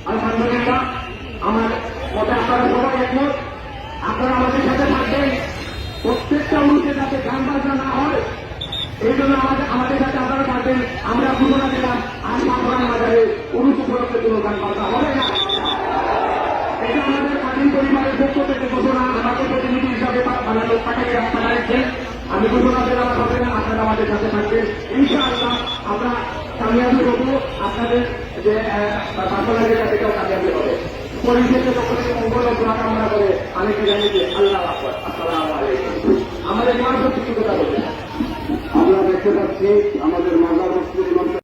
আলহামদুলিল্লাহ, আমার মতে আপনারা সবাই একমত। আপনারা আমাদের সাথে থাকবেন, প্রত্যেকটা উরুতে যাতে গান বাজনা না হয়, এই জন্য আমাদের সাথে আপনারা থাকবেন। আমরা ঘোষণা দিলাম আর সাধারণ বাজারে উরুস উপলক্ষে কোনো গান বাজনা হবে না। এটা আমাদের স্বাধীন পরিবারের পক্ষ থেকে ঘোষণা, আমাকে প্রতিনিধি হিসাবে পাঠাচ্ছেন। আমি ঘোষণা দিলাম হবে না, আপনারা আমাদের সাথে থাকবেন। ইনশাআল্লাহ আমরা কামিয়াবি হব, আপনাদের যে বাসনাদের কাছেও কামিয়াবি হবে। পরিশেষে সকলকে মঙ্গল ও দোয়া কামনা করে আমি বিদায় নিচ্ছি। আল্লাহ হাফেজ। আসসালামু আলাইকুম। আমাদের মাঝে কিছু কথা বলতে আমরা দেখতে পাচ্ছি আমাদের মাঝে